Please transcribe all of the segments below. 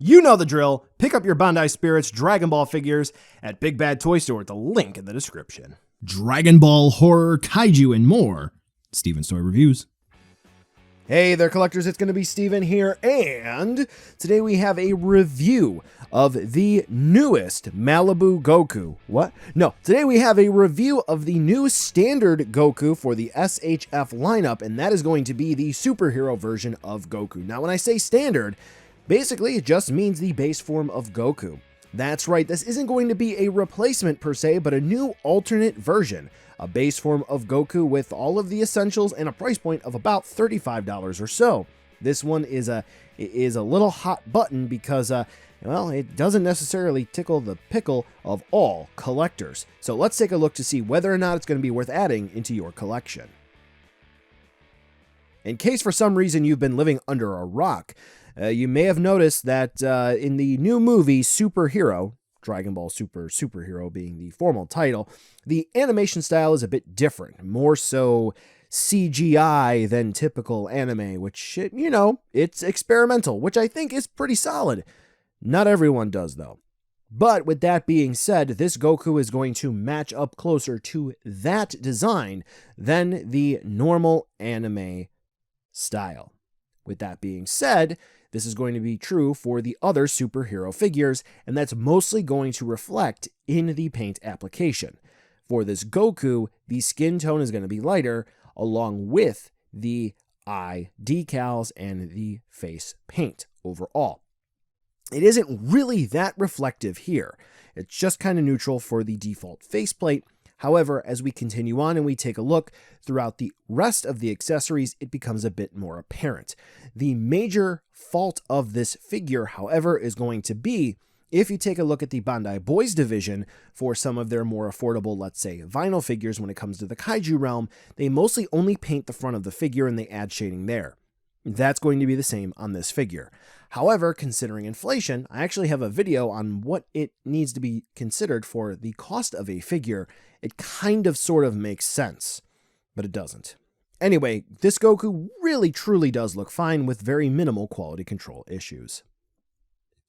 You know the drill. Pick up your Bandai Spirits Dragon Ball figures at Big Bad Toy Store at the link in the description. Dragon Ball, horror, kaiju, and more. Steven's Toy Reviews. Hey there, collectors. It's going to be Steven here, and today we have a review of the newest Malibu Goku. What? No, today we have a review of the new standard Goku for the SHF lineup, and that is going to be the superhero version of Goku. Now, when I say standard, basically it just means the base form of Goku. That's right, this isn't going to be a replacement per se, but a new alternate version. A base form of Goku with all of the essentials and a price point of about $35 or so. This one is a little hot button because, well, it doesn't necessarily tickle the pickle of all collectors. So let's take a look to see whether or not it's going to be worth adding into your collection. In case for some reason you've been living under a rock, you may have noticed that in the new movie Superhero, Dragon Ball Superhero being the formal title, the animation style is a bit different, more so CGI than typical anime, which, you know, it's experimental, which I think is pretty solid. Not everyone does, though. But with that being said, this Goku is going to match up closer to that design than the normal anime style. With that being said, this is going to be true for the other superhero figures, and that's mostly going to reflect in the paint application. For this Goku, the skin tone is going to be lighter, along with the eye decals and the face paint overall. It isn't really that reflective here. It's just kind of neutral for the default faceplate. However, as we continue on and we take a look throughout the rest of the accessories, it becomes a bit more apparent. The major fault of this figure, however, is going to be if you take a look at the Bandai Boys division for some of their more affordable, let's say, vinyl figures when it comes to the kaiju realm, they mostly only paint the front of the figure and they add shading there. That's going to be the same on this figure. However, considering inflation, I actually have a video on what it needs to be considered for the cost of a figure. It kind of sort of makes sense, but it doesn't. Anyway, this Goku really truly does look fine with very minimal quality control issues.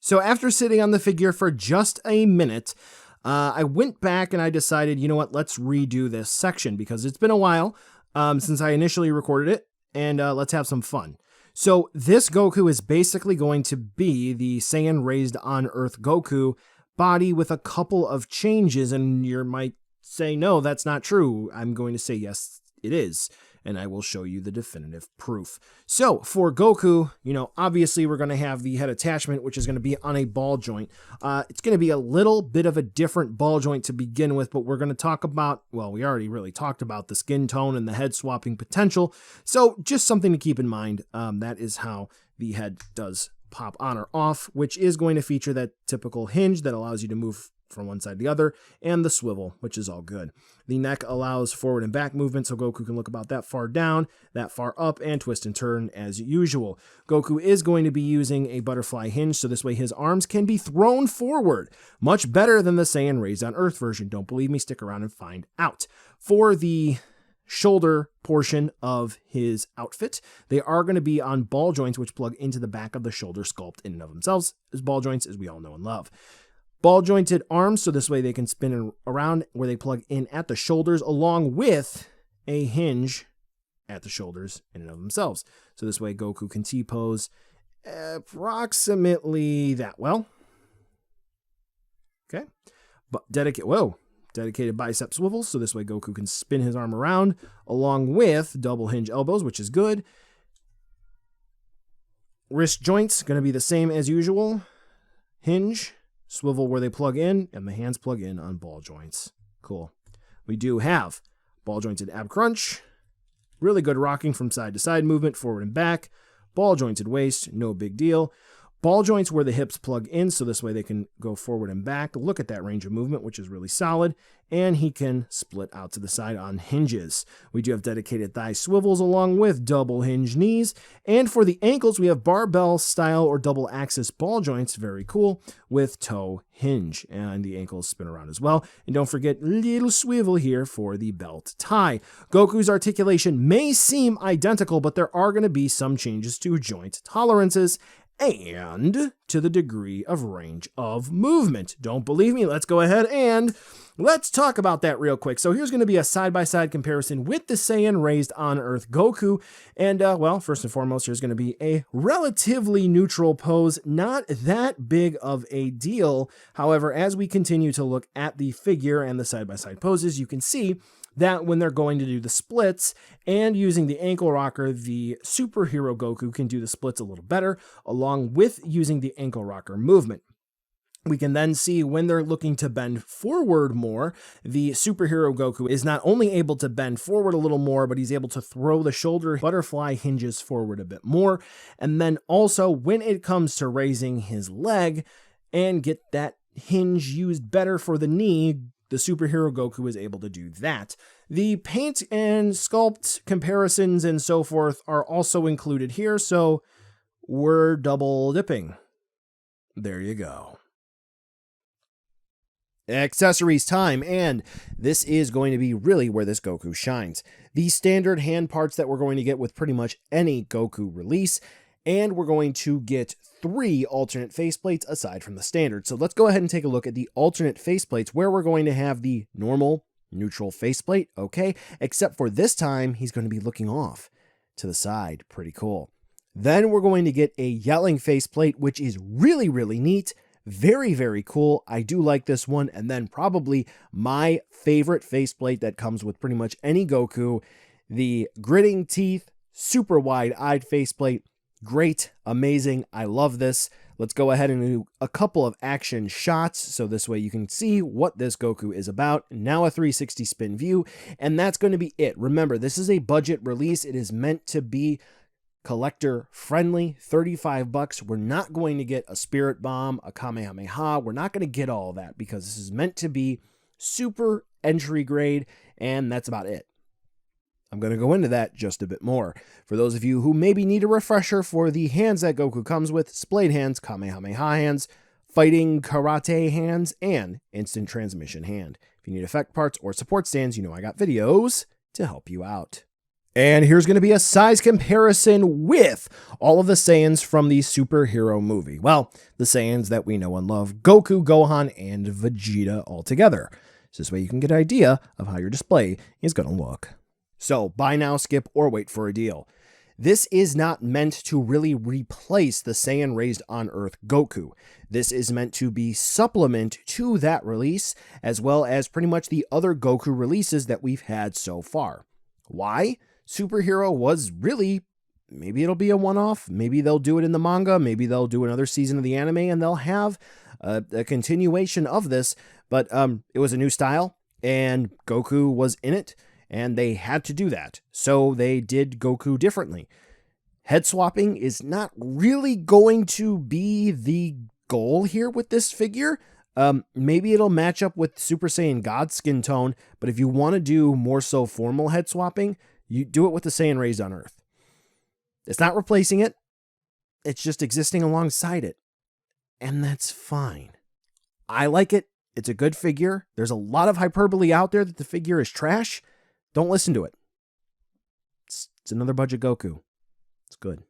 So after sitting on the figure for just a minute, I went back and I decided, you know what, let's redo this section because it's been a while since I initially recorded it, and let's have some fun. So this Goku is basically going to be the Saiyan Raised on Earth Goku body with a couple of changes, and you might say, no, that's not true. I'm going to say, yes, it is, and I will show you the definitive proof. So for Goku, you know, obviously we're going to have the head attachment, which is going to be on a ball joint. It's going to be a little bit of a different ball joint to begin with, but we're going to talk about, well, we already really talked about the skin tone and the head swapping potential. So just something to keep in mind. That is how the head does pop on or off, which is going to feature that typical hinge that allows you to move from one side to the other, and the swivel, which is all good. The neck allows forward and back movement, so Goku can look about that far down, that far up, and twist and turn as usual. Goku is going to be using a butterfly hinge, so this way his arms can be thrown forward. Much better than the Saiyan Raised on Earth version. Don't believe me? Stick around and find out. For the shoulder portion of his outfit, they are going to be on ball joints, which plug into the back of the shoulder sculpt in and of themselves, as ball joints, as we all know and love. Ball jointed arms, so this way they can spin around where they plug in at the shoulders, along with a hinge at the shoulders in and of themselves. So this way Goku can T-pose approximately that well. Okay. But dedicated bicep swivels, so this way Goku can spin his arm around, along with double hinge elbows, which is good. Wrist joints, going to be the same as usual. Hinge, swivel where they plug in, and the hands plug in on ball joints. Cool. We do have ball jointed ab crunch, really good rocking from side to side movement, forward and back, ball jointed waist, no big deal. Ball joints where the hips plug in, so this way they can go forward and back. Look at that range of movement, which is really solid. And he can split out to the side on hinges. We do have dedicated thigh swivels along with double hinge knees. And for the ankles, we have barbell style or double axis ball joints, very cool, with toe hinge. And the ankles spin around as well. And don't forget, little swivel here for the belt tie. Goku's articulation may seem identical, but there are going to be some changes to joint tolerances and to the degree of range of movement. Don't believe me? Let's go ahead and let's talk about that real quick. So here's going to be a side-by-side comparison with the Saiyan raised on Earth Goku. And, well, first and foremost, here's going to be a relatively neutral pose, not that big of a deal. However, as we continue to look at the figure and the side-by-side poses, you can see that when they're going to do the splits and using the ankle rocker, the superhero Goku can do the splits a little better, along with using the ankle rocker movement. We can then see when they're looking to bend forward more, the superhero Goku is not only able to bend forward a little more, but he's able to throw the shoulder butterfly hinges forward a bit more. And then also when it comes to raising his leg and get that hinge used better for the knee, the superhero Goku is able to do that. The paint and sculpt comparisons and so forth are also included here, so we're double dipping. There you go. Accessories time, and this is going to be really where this Goku shines. The standard hand parts that we're going to get with pretty much any Goku release, and we're going to get 3 alternate faceplates aside from the standard. So let's go ahead and take a look at the alternate faceplates, where we're going to have the normal neutral faceplate, okay, except for this time he's going to be looking off to the side. Pretty cool. Then we're going to get a yelling faceplate, which is really, really neat. Very, very cool. I do like this one. And then probably my favorite faceplate that comes with pretty much any Goku, the gritting teeth, super wide-eyed faceplate. Great, amazing. I love this. Let's go ahead and do a couple of action shots so this way you can see what this Goku is about. Now a 360 spin view, and that's going to be it. Remember, this is a budget release. It is meant to be collector friendly, $35. We're not going to get a spirit bomb, a Kamehameha. We're not going to get all that because this is meant to be super entry grade, and that's about it. I'm going to go into that just a bit more. For those of you who maybe need a refresher for the hands that Goku comes with, Splayed hands, Kamehameha hands, fighting karate hands, and instant transmission hand. If you need effect parts or support stands, you know I got videos to help you out. And here's going to be a size comparison with all of the Saiyans from the superhero movie. Well, the Saiyans that we know and love, Goku, Gohan, and Vegeta all together. So this way you can get an idea of how your display is going to look. So buy now, skip, or wait for a deal. This is not meant to really replace the Saiyan raised on Earth Goku. This is meant to be supplement to that release, as well as pretty much the other Goku releases that we've had so far. Why? Superhero was really, maybe it'll be a one-off, maybe they'll do it in the manga, maybe they'll do another season of the anime, and they'll have a continuation of this, but it was a new style, and Goku was in it, and they had to do that, so they did Goku differently. Head swapping is not really going to be the goal here with this figure. Maybe it'll match up with Super Saiyan God skin tone, but if you want to do more so formal head swapping, you do it with the Saiyan raised on Earth. It's not replacing it. It's just existing alongside it. And that's fine. I like it. It's a good figure. There's a lot of hyperbole out there that the figure is trash. Don't listen to it. It's another budget Goku. It's good.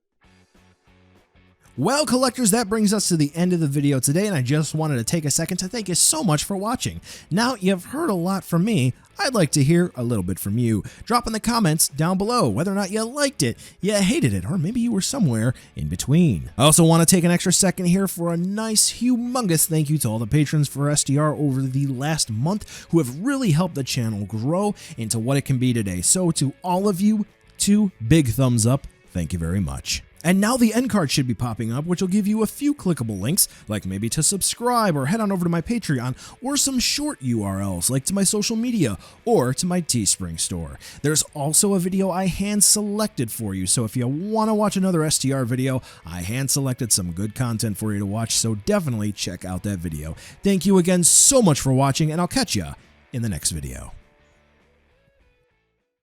Well, collectors, that brings us to the end of the video today, and I just wanted to take a second to thank you so much for watching. Now, you've heard a lot from me. I'd like to hear a little bit from you. Drop in the comments down below whether or not you liked it, you hated it, or maybe you were somewhere in between. I also want to take an extra second here for a nice, humongous thank you to all the patrons for SDR over the last month who have really helped the channel grow into what it can be today. So to all of you, 2 big thumbs up. Thank you very much. And now the end card should be popping up, which will give you a few clickable links, like maybe to subscribe or head on over to my Patreon, or some short URLs like to my social media or to my Teespring store. There's also a video I hand selected for you, so if you want to watch another STR video, I hand selected some good content for you to watch, so definitely check out that video. Thank you again so much for watching, and I'll catch ya in the next video.